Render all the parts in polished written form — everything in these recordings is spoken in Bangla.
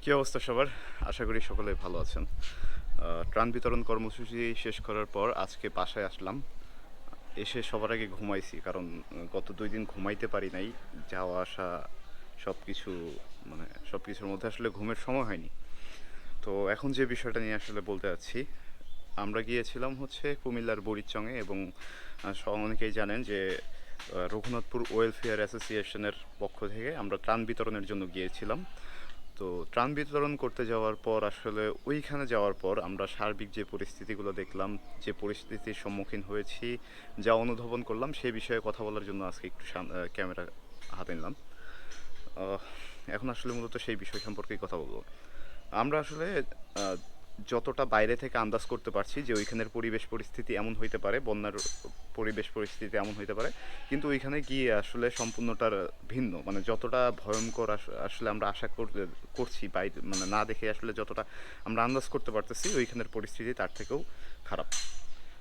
কী অবস্থা সবার? আশা করি সকলে ভালো আছেন। ত্রাণ বিতরণ কর্মসূচি শেষ করার পর আজকে বাসায় আসলাম। এসে সবার আগে ঘুমাইছি। কারণ গত ২ দিন ঘুমাইতে পারি নাই। যাওয়া আসা সবকিছু সবকিছুর মধ্যে আসলে ঘুমের সময় হয়নি। তো এখন যে বিষয়টা নিয়ে আসলে বলতে যাচ্ছি, আমরা গিয়েছিলাম হচ্ছে কুমিল্লার বুড়িচংয়ে এবং অনেকেই জানেন যে রঘুনাথপুর ওয়েলফেয়ার অ্যাসোসিয়েশনের পক্ষ থেকে আমরা ত্রাণ বিতরণের জন্য গিয়েছিলাম। তো ত্রাণ বিতরণ করতে যাওয়ার পর আসলে ওইখানে যাওয়ার পর আমরা সার্বিক যে পরিস্থিতিগুলো দেখলাম, যে পরিস্থিতির সম্মুখীন হয়েছি, যা অনুধাবন করলাম সেই বিষয়ে কথা বলার জন্য আজকে একটু ক্যামেরা হাতে নিলাম। আহ, এখন আসলে মূলত সেই বিষয় সম্পর্কেই কথা বলবো। আমরা আসলে আহ, যতটা বাইরে থেকে আন্দাজ করতে পারছি যে ওইখানের পরিবেশ পরিস্থিতি এমন হইতে পারে, বন্যার পরিবেশ পরিস্থিতি এমন হইতে পারে, কিন্তু ওইখানে গিয়ে আসলে সম্পূর্ণটার ভিন্ন। মানে যতটা ভয়ঙ্কর আসলে আমরা করছি বাইরে, মানে না দেখে আসলে যতটা আমরা আন্দাজ করতে পারতেছি ওইখানের পরিস্থিতি তার থেকেও খারাপ।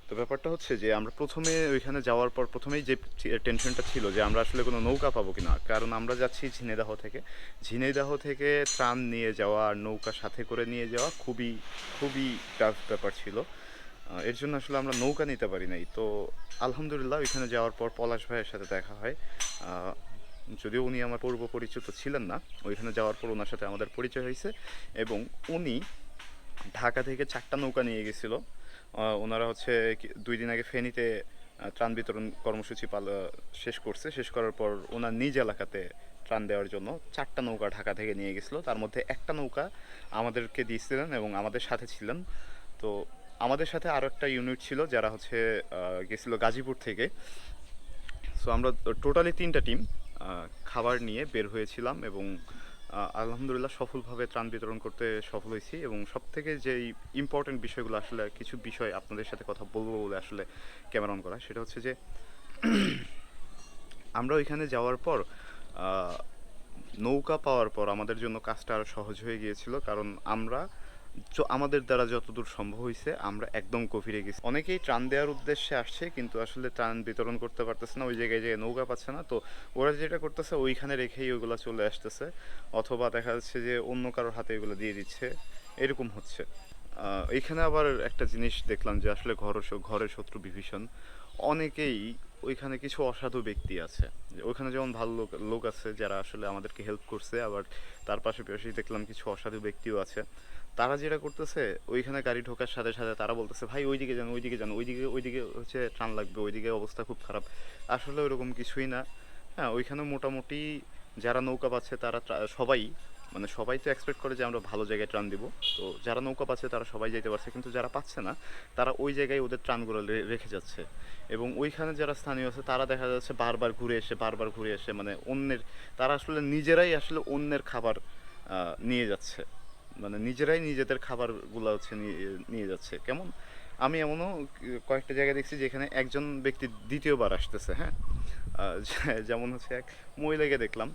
তো ব্যাপারটা হচ্ছে যে আমরা প্রথমে ওইখানে যাওয়ার পর প্রথমেই যে টেনশনটা ছিল যে আমরা আসলে কোনো নৌকা পাবো কিনা, কারণ আমরা যাচ্ছি ঝিনাইদহ থেকে ত্রাণ নিয়ে যাওয়া আর নৌকা সাথে করে নিয়ে যাওয়া খুবই খুবই টাফ ব্যাপার ছিল। এর জন্য আসলে আমরা নৌকা নিতে পারি নাই। তো আলহামদুলিল্লাহ ওইখানে যাওয়ার পর পলাশ ভাইয়ের সাথে দেখা হয়। যদিও উনি আমার পূর্ব পরিচিত ছিলেন না, ওইখানে যাওয়ার পর ওনার সাথে আমাদের পরিচয় হয়েছে এবং উনি ঢাকা থেকে 4টা নৌকা নিয়ে গেছিলো। ওনারা হচ্ছে 2 দিন আগে ফেনীতে ত্রাণ বিতরণ কর্মসূচি শেষ করার পর ওনার নিজ এলাকাতে ত্রাণ দেওয়ার জন্য 4টা নৌকা ঢাকা থেকে নিয়ে গেছিলো। তার মধ্যে একটা নৌকা আমাদেরকে দিয়েছিলেন এবং আমাদের সাথে ছিলেন। তো আমাদের সাথে আরও একটা ইউনিট ছিল যারা হচ্ছে গেছিলো গাজীপুর থেকে। সো আমরা টোটালি 3টা টিম খাবার নিয়ে বের হয়েছিলাম এবং আলহামদুলিল্লাহ সফলভাবে ত্রাণ বিতরণ করতে সফল হয়েছি। এবং সব থেকে যেই ইম্পর্টেন্ট বিষয়গুলো, আসলে কিছু বিষয় আপনাদের সাথে কথা বলবো বলে আসলে ক্যামেরা অন করা, সেটা হচ্ছে যে আমরা ওইখানে যাওয়ার পর নৌকা পাওয়ার পর আমাদের জন্য কাজটা আরও সহজ হয়ে গিয়েছিল, কারণ আমরা আমাদের দ্বারা যতদূর সম্ভব হয়েছে আমরা একদম গভীরে গেছি। অনেকেই ত্রাণ দেওয়ার উদ্দেশ্যে আসছে কিন্তু আসলে ত্রাণ বিতরণ করতে পারতেছে না, ওই জায়গায় যে নৌকা পাচ্ছে না। তো ওরা যেটা করতেছে ওইখানে রেখেই ওইগুলো চলে আসতেছে, অথবা দেখা যাচ্ছে যে অন্য কারোর হাতে এগুলো দিয়ে দিচ্ছে, এরকম হচ্ছে। এইখানে আবার একটা জিনিস দেখলাম যে আসলে ঘরের শত্রু বিভীষণ। অনেকেই ওইখানে কিছু অসাধু ব্যক্তি আছে, ওইখানে যেমন ভালো লোক লোক আছে যারা আসলে আমাদেরকে হেল্প করছে, আবার তার পাশাপাশি দেখলাম কিছু অসাধু ব্যক্তিও আছে। তারা যেটা করতেছে, ওইখানে গাড়ি ঢোকার সাথে সাথে তারা বলতেছে ভাই ওইদিকে যান, ওইদিকে যান, ওইদিকে হচ্ছে ত্রাণ লাগবে, ওইদিকে অবস্থা খুব খারাপ। আসলে ওইরকম কিছুই না। হ্যাঁ, ওইখানে মোটামুটি যারা নৌকা পাচ্ছে তারা সবাই, মানে সবাই তো এক্সপেক্ট করে যে আমরা ভালো জায়গায় ত্রাণ দিব। তো যারা নৌকা পাচ্ছে তারা সবাই যেতে পারছে, কিন্তু যারা পাচ্ছে না তারা ওই জায়গায় ওদের ত্রাণগুলো রেখে যাচ্ছে। এবং ওইখানে যারা স্থানীয় আছে তারা দেখা যাচ্ছে বারবার ঘুরে এসে মানে তারা আসলে নিজেরাই আসলে অন্যের খাবার নিয়ে যাচ্ছে। মানে নিজেরাই নিজেদের খাবারগুলো হচ্ছে নিয়ে যাচ্ছে। কেমন, আমি এমনও কয়েকটা জায়গায় দেখছি যেখানে একজন ব্যক্তি দ্বিতীয়বার আসতেছে। হ্যাঁ, যেমন হচ্ছে এক মহিলাকে দেখলাম,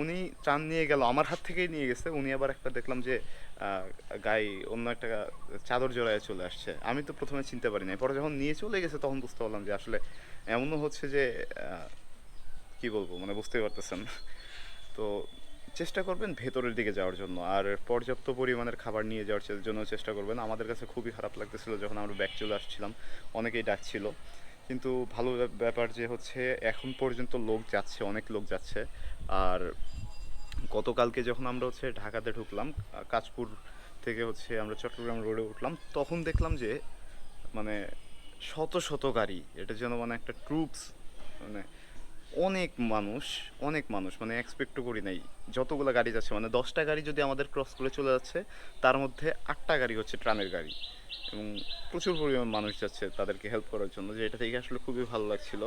উনি ত্রাণ নিয়ে গেল, আমার হাত থেকেই নিয়ে গেছে। উনি আবার একটা দেখলাম যে গায়ে অন্য একটা চাদর জড়ায় চলে আসছে। আমি তো প্রথমে চিনতে পারি নাই, পরে যখন নিয়ে চলে গেছে তখন বুঝতে পারলাম যে আসলে এমনও হচ্ছে যে কি বলবো, মানে বুঝতেই পারতেছেন। তো চেষ্টা করবেন ভেতরের দিকে যাওয়ার জন্য, আর পর্যাপ্ত পরিমাণের খাবার নিয়ে যাওয়ার জন্য চেষ্টা করবেন। আমাদের কাছে খুবই খারাপ লাগতেছিল যখন আমরা ব্যাক চলে আসছিলাম, অনেকেই ডাকছিল। কিন্তু ভালো ব্যাপার যে হচ্ছে এখন পর্যন্ত লোক যাচ্ছে, অনেক লোক যাচ্ছে। আর গতকালকে যখন আমরা হচ্ছে ঢাকাতে ঢুকলাম, কাঁচপুর থেকে হচ্ছে আমরা চট্টগ্রাম রোডে উঠলাম, তখন দেখলাম যে মানে শত শত গাড়ি, এটা যেন মানে একটা ট্রুপস, মানে অনেক মানুষ, অনেক মানুষ, মানে এক্সপেক্টও করি নাই যতগুলো গাড়ি যাচ্ছে। মানে 10টা গাড়ি যদি আমাদের ক্রস করে চলে যাচ্ছে, তার মধ্যে 8টা গাড়ি হচ্ছে ট্রামের গাড়ি। এবং প্রচুর পরিমাণ মানুষ যাচ্ছে তাদেরকে হেল্প করার জন্য, যে এটা থেকে আসলে খুবই ভালো লাগছিল।